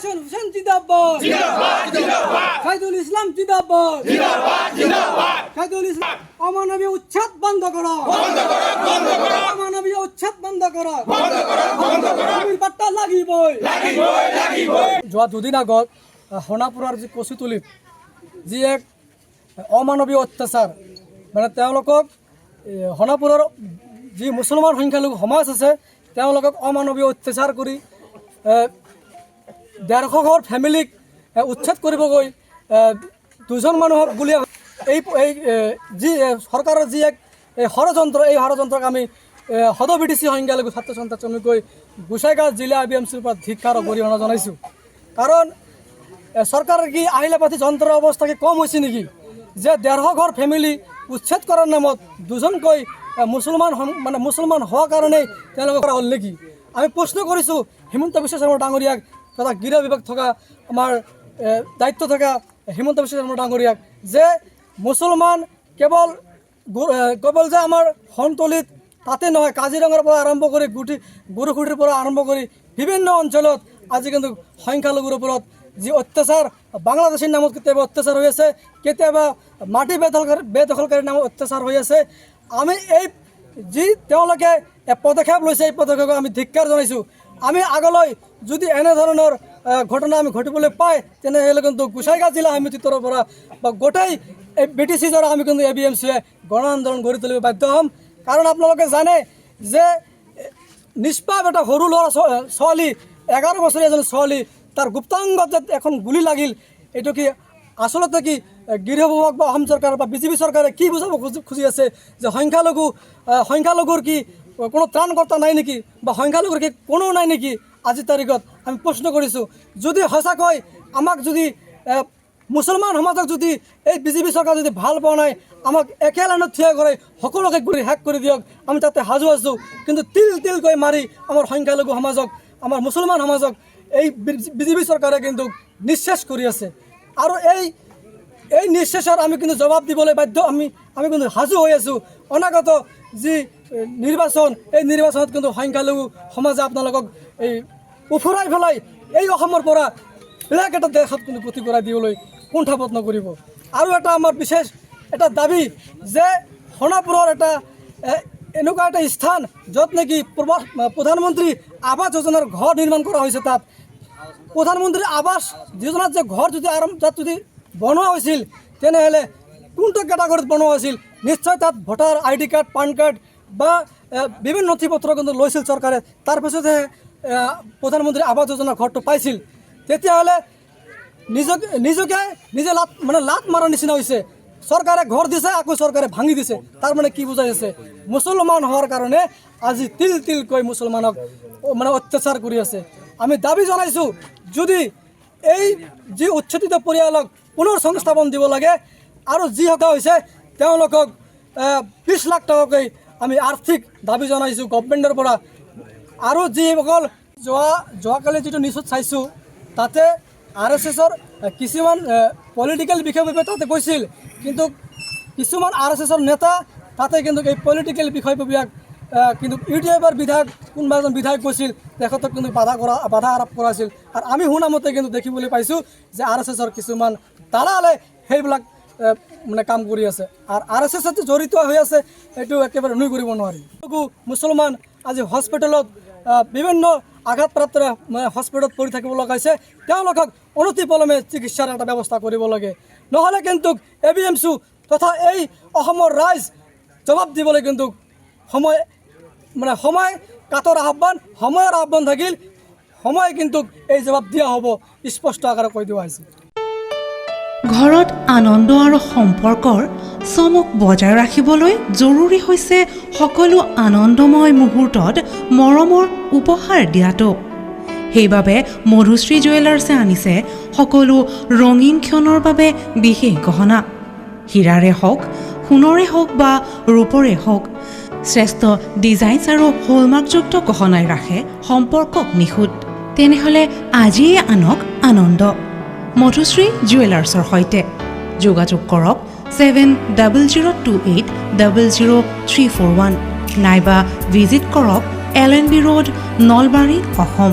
হাসান হোসেন জিন্দাবাদ খাইদুল ইসলাম জিন্দাবাদ খাইদুল ইসলাম অমানবীয় উচ্ছেদ বন্ধ করো অমানবীয় উচ্ছেদ বন্ধ করো জমির পাট্টা লাগিবই যোৱা দুদিন আগত সোণাপুৰৰ যি কচুতলিত যি এক অমানৱীয় অত্যাচাৰ মানে তেওঁলোকক সোণাপুৰৰ যি মুছলমান সংখ্যালঘু সমাজ আছে তেওঁলোকক অমানৱীয় অত্যাচাৰ কৰি 150 ঘৰ ফেমিলিক উচ্ছেদ কৰিব গৈ দুজন মানুহক গুলীয়া এই যি চৰকাৰৰ যি এক ষড়যন্ত্ৰ এই ষড়যন্ত্ৰক আমি সদৌ বিটিচি সংখ্যালঘু ছাত্ৰ সন্থা চমুকৈ গোসাইগাঁও জিলা ABMCৰ পৰা ধিক্কাৰ অৰিহণা জনাইছোঁ কাৰণ চৰকাৰৰ কি আহিলা পাতি যন্ত্ৰৰ অৱস্থা কি কম হৈছে নেকি যে 150 ঘৰ ফেমিলি উচ্ছেদ কৰাৰ নামত দুজনকৈ মুছলমান হোৱাৰ কাৰণেই তেওঁলোকে কৰা হ'ল নেকি আমি প্ৰশ্ন কৰিছোঁ হিমন্ত বিশ্ব শৰ্মা ডাঙৰীয়াক তথা গৃহ বিভাগ থকা আমাৰ দায়িত্ব থকা হিমন্ত বিশ্ব শৰ্মা ডাঙৰীয়াক যে মুছলমান কেৱল যে আমাৰ সন্তলিত তাতে নহয় কাজিৰঙাৰ পৰা আৰম্ভ কৰি গুৰুকুটিৰ পৰা আৰম্ভ কৰি বিভিন্ন অঞ্চলত আজি কিন্তু সংখ্যালঘুৰ ওপৰত যি অত্যাচাৰ বাংলাদেশৰ নামত কেতিয়াবা অত্যাচাৰ হৈ আছে কেতিয়াবা মাটি বেদখলকাৰীৰ নামত অত্যাচাৰ হৈ আছে আমি এই যি তেওঁলোকে পদক্ষেপ লৈছে এই পদক্ষেপক আমি ধিক্কাৰ জনাইছোঁ আমি আগলৈ যদি এনেধৰণৰ ঘটনা আমি ঘটিবলৈ পাই তেনেহ'লে কিন্তু গোসাইগাঁও জিলা সমিতিৰ পৰা বা গোটেই এই BTC দ্বাৰা আমি কিন্তু ABMCয়ে গণ আন্দোলন গঢ়ি তুলিব বাধ্য হ'ম কাৰণ আপোনালোকে জানে যে নিষ্পাপ এটা সৰু ল'ৰা ছোৱালী 11 বছৰীয়া এজনী ছোৱালী তাৰ গুপ্তাংগত যে এখন গুলি লাগিল এইটো কি আচলতে কি গৃহ বিভাগ বা অসম চৰকাৰ বা বিজেপি চৰকাৰে কি বুজাব খুজি আছে যে সংখ্যালঘুৰ কি কোনো ত্ৰাণকৰ্তা নাই নেকি বা সংখ্যালঘুৰ কি কোনো নাই নেকি আজিৰ তাৰিখত আমি প্ৰশ্ন কৰিছোঁ যদি সঁচাকৈ আমাক যদি মুছলমান সমাজক যদি এই বিজেপি চৰকাৰ যদি ভাল পোৱা নাই আমাক একে লাইনত থিয় কৰে সকলোকে গুৰি শেষ কৰি দিয়ক আমি তাতে সাজু আছোঁ কিন্তু তিলকৈ মাৰি আমাৰ সংখ্যালঘু সমাজক আমাৰ মুছলমান সমাজক এই বিজেপি চৰকাৰে কিন্তু নিঃশেষ কৰি আছে আৰু এই নিঃশেষৰ আমি কিন্তু জবাব দিবলৈ বাধ্য আমি কিন্তু সাজু হৈ আছোঁ অনাগত যি নিৰ্বাচন এই নিৰ্বাচনত কিন্তু সংখ্যালঘু সমাজে আপোনালোকক এই উফৰাই পেলাই এই অসমৰ পৰা বেলেগ এটা দেশত কিন্তু গতি কৰাই দিবলৈ কুণ্ঠাবোধ নকৰিব আৰু এটা আমাৰ বিশেষ এটা দাবী যে সোণাপুৰৰ এটা এনেকুৱা এটা স্থান য'ত নেকি প্ৰধানমন্ত্ৰী আৱাস যোজনাৰ ঘৰ নিৰ্মাণ কৰা হৈছে তাত প্ৰধানমন্ত্ৰী আৱাস যোজনাত যে ঘৰ তাত যদি বনোৱা হৈছিল তেনেহ'লে কোনটো কেটাগৰীত বনোৱা হৈছিল নিশ্চয় তাত voter ID card PAN card বা বিভিন্ন নথি পত্ৰ কিন্তু লৈছিল চৰকাৰে তাৰপিছতহে প্ৰধানমন্ত্ৰী আৱাস যোজনাৰ ঘৰটো পাইছিল তেতিয়াহ'লে নিজে লাত মাৰাৰ নিচিনা হৈছে চৰকাৰে ঘৰ দিছে আকৌ চৰকাৰে ভাঙি দিছে তাৰ মানে কি বুজাই আছে মুছলমান হোৱাৰ কাৰণে আজি তিলকৈ মুছলমানক অত্যাচাৰ কৰি আছে আমি দাবী জনাইছোঁ যদি এই যি উচ্ছেদিত পৰিয়ালক পুনৰ সংস্থাপন দিব লাগে আৰু যি হতা হৈছে তেওঁলোকক 20 লাখ টকাকৈ আমি আৰ্থিক দাবী জনাইছোঁ গভৰ্ণমেণ্টৰ পৰা আৰু যিসকল যোৱাকালি যিটো নিউজত চাইছোঁ তাতে RSSৰ কিছুমান পলিটিকেল বিষয়ববীয়া তাতে গৈছিল কিন্তু কিছুমান RSSৰ নেতা তাতে কিন্তু এই পলিটিকেল বিষয়ববীয়াক কিন্তু UDFৰ বিধায়ক কোনোবা এজন বিধায়ক গৈছিল তেখেতক কিন্তু বাধা আৰোপ কৰাইছিল আৰু আমি শুনামতে কিন্তু দেখিবলৈ পাইছোঁ যে RSSৰ কিছুমান দালালে সেইবিলাক কাম কৰি আছে আৰু RSSত জড়িত হৈ আছে এইটো একেবাৰে নুই কৰিব নোৱাৰি মুছলমান আজি হস্পিটেলত বিভিন্ন আঘাতপ্ৰাপ্ত হস্পিটেলত পৰি থাকিব লগা হৈছে তেওঁলোকক অনতিপলমে চিকিৎসাৰ এটা ব্যৱস্থা কৰিব লাগে নহ'লে কিন্তু ABMC তথা এই অসমৰ ৰাইজ জবাব দিবলৈ কিন্তু সময় কাতৰ আহ্বান সময়ৰ আহ্বান থাকিল সময় কিন্তু এই জবাব দিয়া হ'ব স্পষ্ট আকাৰে কৈ দিয়া হৈছে ঘৰত আনন্দ আৰু সম্পৰ্কৰ চমক বজাই ৰাখিবলৈ জৰুৰী হৈছে সকলো আনন্দময় মুহূৰ্তত মৰমৰ উপহাৰ দিয়াটো সেইবাবে মধুশ্ৰী জুৱেলাৰ্ছে আনিছে সকলো ৰঙীন ক্ষণৰ বাবে বিশেষ গহনা হীৰাৰে হওক সোণৰে হওক বা ৰূপৰে হওক শ্ৰেষ্ঠ ডিজাইনছ আৰু হলমাৰ্কযুক্ত গহনাই ৰাখে সম্পৰ্কক নিখুঁত তেনেহ'লে আজিয়ে আনক আনন্দ মধুশ্ৰী জুৱেলাৰ্ছৰ সৈতে যোগাযোগ কৰক 7002800341 নাইবা ভিজিট কৰক LNB ৰোড নলবাৰী অসম